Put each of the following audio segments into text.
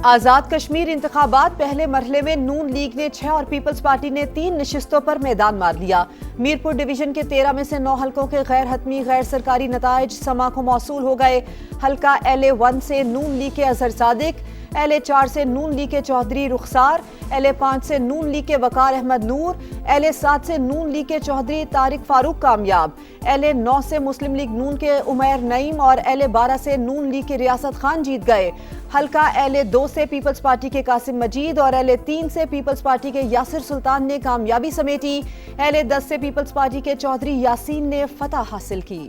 आजाद कश्मीर इंतखाबात पहले मरहले में नून लीग ने 6 और पीपल्स पार्टी ने 3 नशिस्तों पर मैदान मार लिया। मीरपुर डिवीजन के 13 में से 9 हलकों के गैर हतमी गैर सरकारी नताइज समा को मौसूल हो गए। हल्का LA1 से नून लीग के अजहर सादिक, LA4 से नून लीग के चौधरी रुखसार, LA5 से नून लीग के वकार अहमद नूर, LA7 से नून लीग के चौधरी तारिक फारूक कामयाब, LA9 से मुस्लिम लीग नून के उमैर नईम और LA12 से नून लीग के रियासत खान जीत गए। हल्का LA2 से पीपल्स पार्टी के कासिम मजीद और LA3 से पीपल्स पार्टी के यासिर सुल्तान ने कामयाबी समेटी। LA10 से पीपल्स पार्टी के चौधरी यासीन ने फतह हासिल की।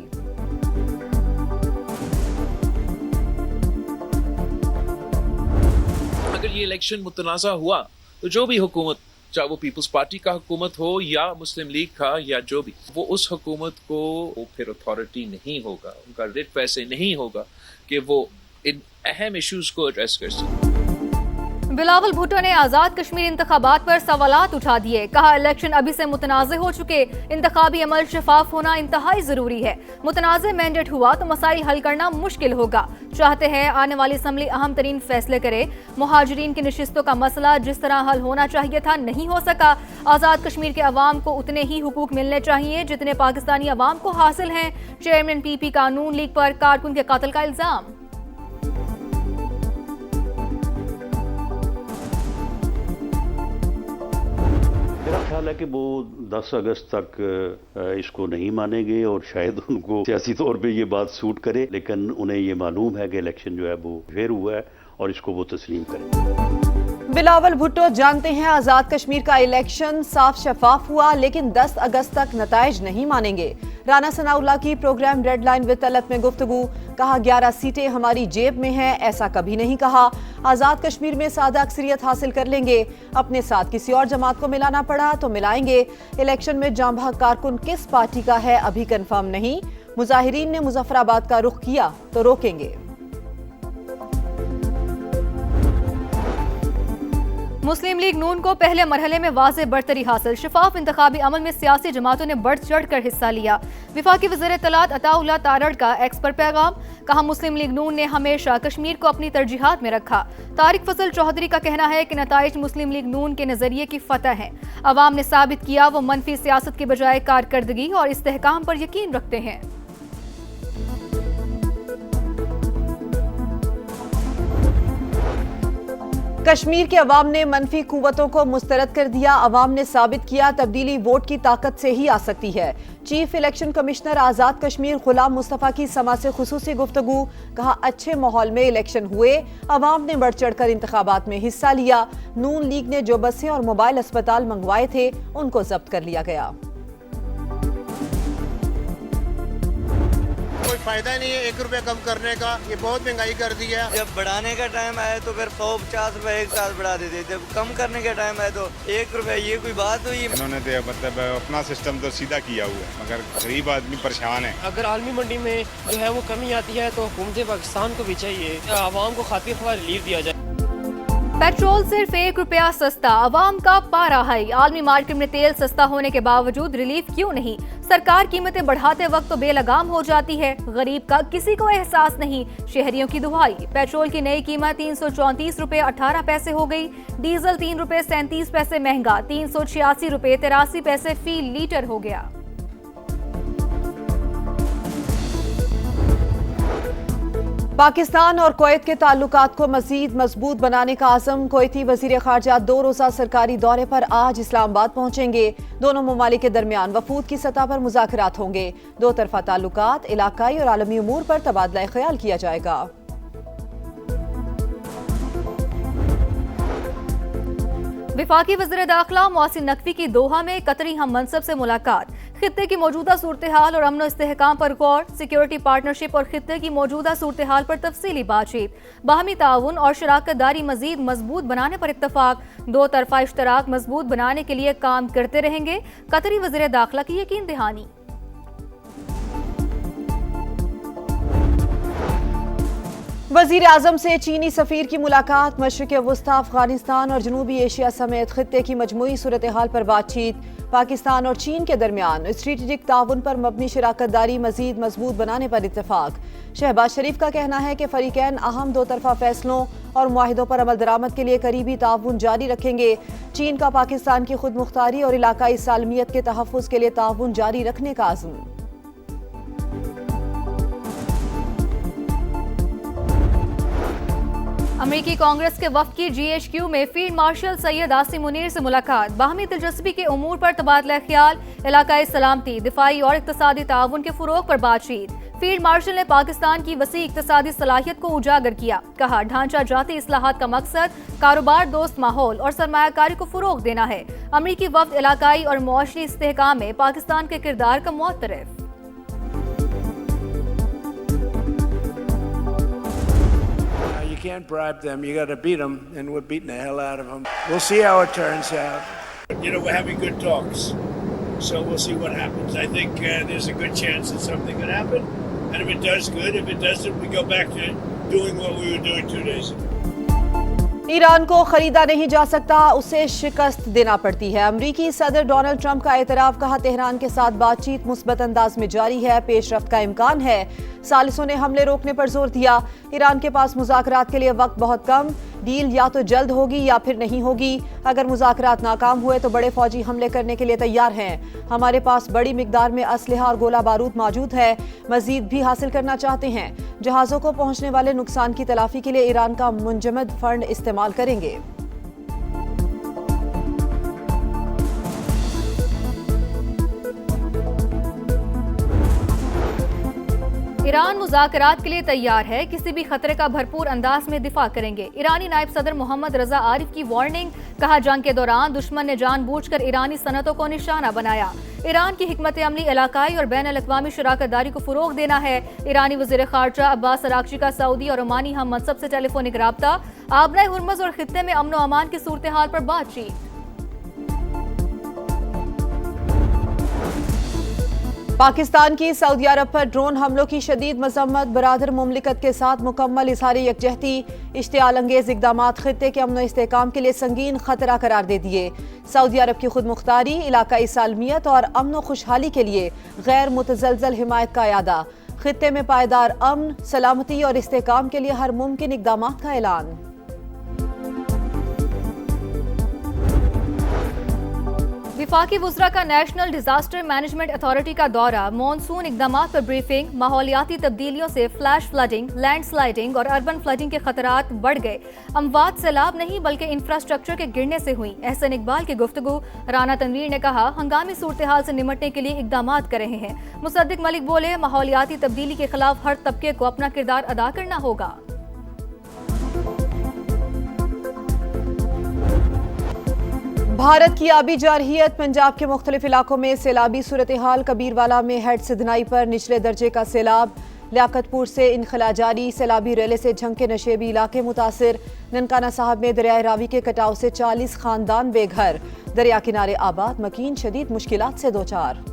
अगर ये इलेक्शन मुतनाज़ा हुआ तो जो भी हुकूमत, चाहे वो पीपल्स पार्टी का हुकूमत हो या मुस्लिम लीग का या जो भी, वो उस हुकूमत को वो फिर अथॉरिटी नहीं होगा, उनका रिट वैसे नहीं होगा कि वो इन अहम इश्यूज को एड्रेस कर सके। बिलावल भुट्टो ने आजाद कश्मीर इंतखाबात पर सवालात उठा दिए। कहा इलेक्शन अभी से मुतनाज़े हो चुके, इंतखाबी अमल शफाफ होना इंतहाई जरूरी है। मुतनाज़े मैंडेट हुआ तो मसाइल हल करना मुश्किल होगा। चाहते हैं आने वाली असम्बली अहम तरीन फैसले करे। मुहाजिरीन की नशिस्तों का मसला जिस तरह हल होना चाहिए था नहीं हो सका। आजाद कश्मीर के अवाम को उतने ही हुकूक मिलने चाहिए जितने पाकिस्तानी अवाम को हासिल हैं। चेयरमैन PP का नून लीग पर कारकुन के कत्ल का इल्जाम। मेरा ख्याल है कि वो 10 अगस्त तक इसको नहीं मानेंगे और शायद उनको सियासी तौर पे ये बात सूट करे, लेकिन उन्हें ये मालूम है कि इलेक्शन जो है वो फेयर हुआ है और इसको वो तस्लीम करें। बिलावल भुट्टो जानते हैं आजाद कश्मीर का इलेक्शन साफ शफाफ हुआ, लेकिन 10 अगस्त तक नताइज नहीं मानेंगे। राना सनाउल्लाह की program red line with Talat में गुफ्तगू। कहा 11 सीटें हमारी जेब में हैं, ऐसा कभी नहीं कहा। आजाद कश्मीर में सादा अक्सरियत हासिल कर लेंगे। अपने साथ किसी और जमात को मिलाना पड़ा तो मिलाएंगे। इलेक्शन में जांबाज कारकुन किस पार्टी का है अभी कंफर्म नहीं। मुजाहिरीन ने मुजफ्फराबाद का रुख किया तो रोकेंगे। मुस्लिम लीग नून को पहले मरहले में वाज़ेह बरतरी हासिल। शफाफ इंतखाबी अमल में सियासी जमातों ने बढ़ चढ़ कर हिस्सा लिया। विफाकी वज़ीर इत्तलात अताउल्लाह तारड़ का एक्स पर पैगाम। कहा मुस्लिम लीग नून ने हमेशा कश्मीर को अपनी तरजीहात में रखा। तारिक फजल चौधरी का कहना है कि नताइज मुस्लिम लीग नून के नजरिए की फतह है। अवाम ने साबित किया वो मनफी सियासत के बजाय कारकर्दगी और इस्तेहकाम पर यकीन रखते हैं। कश्मीर के अवाम ने मनफी कुव्वतों को मुस्तरद कर दिया। अवाम ने साबित किया तब्दीली वोट की ताकत से ही आ सकती है। चीफ इलेक्शन कमिश्नर आजाद कश्मीर गुलाम मुस्तफा की समा से खुसूसी गुफ्तगू। कहा अच्छे माहौल में इलेक्शन हुए, अवाम ने बढ़ चढ़ कर इंतखाबात में हिस्सा लिया। नून लीग ने जो बसें और मोबाइल अस्पताल मंगवाए थे उनको जब्त कर लिया गया। कोई फायदा नहीं है 1 रुपया कम करने का, ये बहुत महंगाई कर दी है। जब बढ़ाने का टाइम आया तो फिर 150 रुपए एक साथ बढ़ा देते, जब कम करने का टाइम आया तो 1 रुपया, ये कोई बात हुई? उन्होंने तो मतलब अपना सिस्टम तो सीधा किया हुआ है, मगर गरीब आदमी परेशान है। अगर आलमी मंडी में जो है वो कमी आती है तो हुकूमत पाकिस्तान को भी चाहिए आवाम को खातिर ख्वाह रिलीफ दिया जाए। पेट्रोल सिर्फ 1 रुपया सस्ता, अवाम का पारा हाई। आलमी मार्केट में तेल सस्ता होने के बावजूद रिलीफ क्यों नहीं? सरकार कीमतें बढ़ाते वक्त तो बेलगाम हो जाती है, गरीब का किसी को एहसास नहीं। शहरियों की दुहाई। पेट्रोल की नई कीमत 334 रुपए 18 पैसे हो गई। डीजल 3 रुपए 37 पैसे महंगा 386 रुपए 83 पैसे फी लीटर हो गया। पाकिस्तान और कुवैत के ताल्लुकात को मजीद मजबूत बनाने का आज़म। कुवैती वजीर खारजा 2 रोज़ा सरकारी दौरे पर आज इस्लामाबाद पहुंचेंगे। दोनों ममालिक के दरमियान वफूद की सतह पर मुज़ाकरात होंगे। 2 तरफ़ा ताल्लुकात, इलाकाई और आलमी उमूर पर तबादला ख्याल किया जाएगा। विफाकी वज़ीर दाखिला मोहसिन नकवी की दोहा में कतरी हम मनसब से मुलाकात। खित्ते की मौजूदा सूरत हाल और अमन इस्तेहकाम पर गौर। सिक्योरिटी पार्टनरशिप और खित्ते की मौजूदा सूरत हाल पर तफसीली बातचीत। बाहमी ताउन और शराकत दारी मजीद मजबूत बनाने पर इत्तफाक। 2 तरफा इश्तराक मजबूत बनाने के लिए काम करते रहेंगे। कतरी वज़ीर दाखिला की यकीन दहानी। वजीर आजम से चीनी सफीर की मुलाकात। मशरिक़ वस्ता, अफगानिस्तान और जनूबी एशिया समेत खित्ते की मजमूई सूरत हाल पर बातचीत। पाकिस्तान और चीन के दरमियान स्ट्रेटेजिक ताउन पर मबनी शराकत दारी मजीद मजबूत बनाने पर इत्तफाक। शहबाज शरीफ का कहना है कि फरीकैन अहम 2 तरफा फैसलों और मुआहिदों पर अमल दरामद के लिए करीबी ताउन जारी रखेंगे। चीन का पाकिस्तान की खुद मुख्तारी और इलाकाई सालमियत के तहफ़्फ़ुज़ के लिए ताउन जारी रखने का अज़्म। अमेरिकी कांग्रेस के वफ़द की GHQ में फील्ड मार्शल सैयद आसिम मुनीर से मुलाकात। बाहमी दिलचस्पी के उमूर पर तबादला ख्याल, इलाकाई सलामती, दिफाई और इक़्तिसादी ताउन के फ़रोग़ पर बातचीत। फील्ड मार्शल ने पाकिस्तान की वसी इक़्तिसादी सलाहियत को उजागर किया। कहा, ढांचा जाती इस्लाहात का मकसद कारोबार दोस्त माहौल और सरमायाकारी को फ़रोग़ देना है। अमेरिकी वफ़द इलाकाई और मुआशरी इस्तेहकाम में पाकिस्तान के किरदार का मुअत्तरफ़। You can't bribe them. You got to beat them, and we're beating the hell out of them. We'll see how it turns out. You know, we're having good talks, so we'll see what happens. I think there's a good chance that something could happen, and if it does, good. If it doesn't, we go back to doing what we were doing 2 days ago. Iran को खरीदा नहीं जा सकता, उसे शिकस्त देना पड़ती है। अमरीकी सदर डोनाल्ड ट्रंप का एतराफ़। कहा, तेहरान के साथ बातचीत मुस्बत अंदाज में जारी है, पेशरफ्त का इम्कान है। सालिसों ने हमले रोकने पर जोर दिया। ईरान के पास मुज़ाकरात के लिए वक्त बहुत कम, डील या तो जल्द होगी या फिर नहीं होगी। अगर मुज़ाकरात नाकाम हुए तो बड़े फौजी हमले करने के लिए तैयार हैं। हमारे पास बड़ी मिकदार में असलहा और गोला बारूद मौजूद है, मजीद भी हासिल करना चाहते हैं। जहाज़ों को पहुंचने वाले नुकसान की तलाफी के लिए ईरान का मुंजमद फंड इस्तेमाल करेंगे। ईरान मुज़ाकरात के लिए तैयार है, किसी भी खतरे का भरपूर अंदाज में दिफा करेंगे। ईरानी नायब सदर मोहम्मद रजा आरिफ की वार्निंग। कहा, जंग के दौरान दुश्मन ने जानबूझकर ईरानी सनतों को निशाना बनाया। ईरान की हिकमत अमली इलाकाई और बैन अल-अक़वामी शराकतदारी को फ़रोग़ देना है। ईरानी वज़ीर ख़ारजा अब्बास अराग़ची का सऊदी और ओमानी हम मनसब से टेलीफोनिक राब्ता। आबनाए हुर्मुज़ और खित्ते में अमन व अमान की सूरत हाल पर बातचीत। पाकिस्तान की सऊदी अरब पर ड्रोन हमलों की शदीद मजम्मत। बरादर मुमलिकत के साथ मुकम्मल इज़हार यकजहती। इश्तियाल अंगेज़ इक़दामात ख़ित्ते के अमन व इस्तेहकाम के लिए संगीन खतरा करार दे दिए। सऊदी अरब की खुद मुख्तारी, इलाकाई सालमियत और अमन व खुशहाली के लिए गैर मुतज़लज़ल हिमायत का यादा। खित्ते में पायदार अमन, सलामती और इस्तेहकाम के लिए हर मुमकिन इक़दामात का ऐलान। विफाकी वुज़रा का नेशनल डिजास्टर मैनेजमेंट अथॉरिटी का दौरा। मॉनसून इक़दामात पर ब्रीफिंग। माहौलियाती तब्दीलियों से फ्लैश फ्लडिंग, लैंड स्लाइडिंग और अर्बन फ्लडिंग के खतरात बढ़ गए। अमवात सैलाब नहीं बल्कि इंफ्रास्ट्रक्चर के गिरने से हुई। एहसन इकबाल की गुफ्तगू। राना तनवीर ने कहा, हंगामी सूरत हाल से निमटने के लिए इक़दामात कर रहे हैं। मुसद्दिक मलिक बोले, माहौलियाती तब्दीली के खिलाफ हर तबके को अपना किरदार अदा करना होगा। भारत की आबी जारहियत। पंजाब के मुख्तलिफ इलाकों में सैलाबी सूरत हाल। कबीरवाला में हेड सिधनाई पर निचले दर्जे का सैलाब। लियाकतपुर से इनखला जारी। सैलाबी रेले से झंग के नशेबी इलाके मुतासिर। ननकाना साहब में दरियाए रावी के कटाव से 40 खानदान बेघर। दरिया किनारे आबाद मकीन शदीद मुश्किलात से दो चार।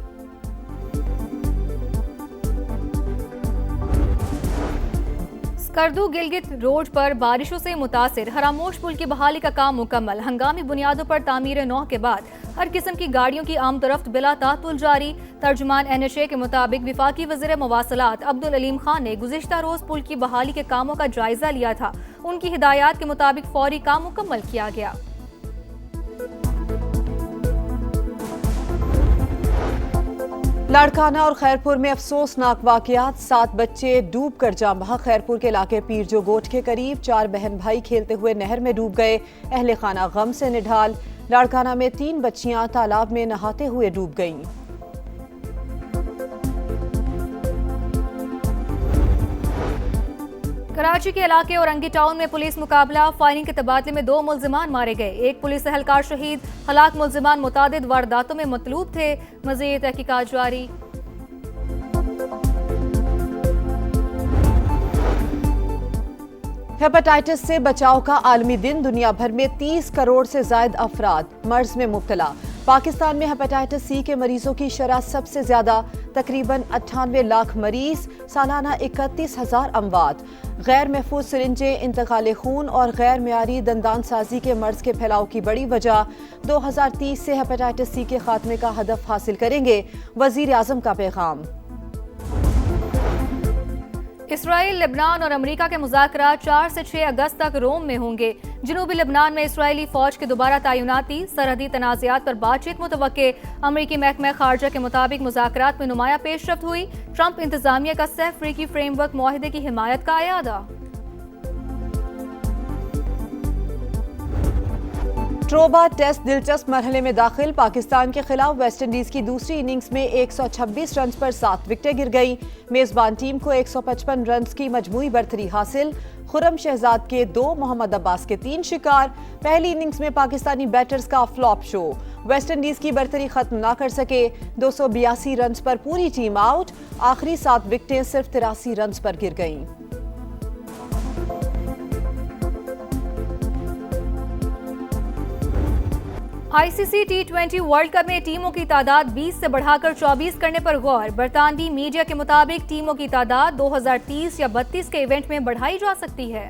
करदू गिलगित रोड पर बारिशों से मुतासिर। हरामोश पुल की बहाली का काम मुकम्मल। हंगामी बुनियादों पर तामीर नौ के बाद हर किस्म की गाड़ियों की आमदरफ्त बिला तातुल जारी। तर्जुमान NHA के मुताबिक विफाकी वज़ीर मवासलात अब्दुल अलीम खान ने गुज़िश्ता रोज पुल की बहाली के कामों का जायजा लिया था। उनकी हिदायत के मुताबिक फौरी काम मुकम्मल किया गया। लाड़काना और खैरपुर में अफसोसनाक वाकयात। 7 बच्चे डूब कर जाम बहा। खैरपुर के इलाके पीर जो गोट के करीब 4 बहन भाई खेलते हुए नहर में डूब गए। अहले खाना गम से निढाल। लाड़काना में 3 बच्चियां तालाब में नहाते हुए डूब गईं। कराची के इलाके औरंगी टाउन में पुलिस मुकाबला। फायरिंग के तबादले में 2 मुल्जिमान मारे गए। एक पुलिस एहलकार शहीद। हलाक मुल्जिमान मुतादिद वारदातों में मतलूब थे। मज़ीद तहकीकात जारी। हेपेटाइटिस से बचाव का आलमी दिन। दुनिया भर में 30 करोड़ से ज्यादा अफराद मर्ज में मुब्तला। पाकिस्तान में हेपेटाइटिस सी के मरीजों की शरह सबसे ज्यादा, तकरीबन 98 लाख मरीज, सालाना 31,000 अमवात। गैर महफूज सिरिंजें, इंतकाल खून और गैर मेयारी दंदान साजी के मर्ज के फैलाव की बड़ी वजह। 2030 से हेपेटाइटिस सी के खात्मे का हदफ हासिल करेंगे। वजीर आजम का पैगाम। इसराइल, लेबनान और अमेरिका के मुज़ाकरात 4 से 6 अगस्त तक रोम में होंगे। जनूबी लेबनान में इसराइली फौज की दोबारा तैनाती, सरहदी तनाज़ात पर बातचीत मुतवक्के। अमेरिकी महकमा खारजा के मुताबिक मुज़ाकरात में नुमाया पेशरफ्त हुई। ट्रंप इंतजामिया का सैफ अफ्रीकी फ्रेमवर्क मुआहदे की हिमायत का अयादा। ट्रोबा टेस्ट दिलचस्प मरहले में दाखिल। पाकिस्तान के खिलाफ वेस्टइंडीज की दूसरी इनिंग्स में 126 रन पर 7 विकेटें गिर गई। मेजबान टीम को 155 रन की मजमूई बरतरी हासिल। खुरम शहजाद के 2, मोहम्मद अब्बास के 3 शिकार। पहली इनिंग्स में पाकिस्तानी बैटर्स का फ्लॉप शो। वेस्टइंडीज की बरतरी खत्म ना कर सके। 282 रन पर पूरी टीम आउट। आखिरी 7 विकेटें सिर्फ 83 रन पर गिर गईं। आईसीसी T20 वर्ल्ड कप में टीमों की तादाद 20 से बढ़ाकर 24 करने पर गौर। बरतानवी मीडिया के मुताबिक टीमों की तादाद 2030 या 32 के इवेंट में बढ़ाई जा सकती है।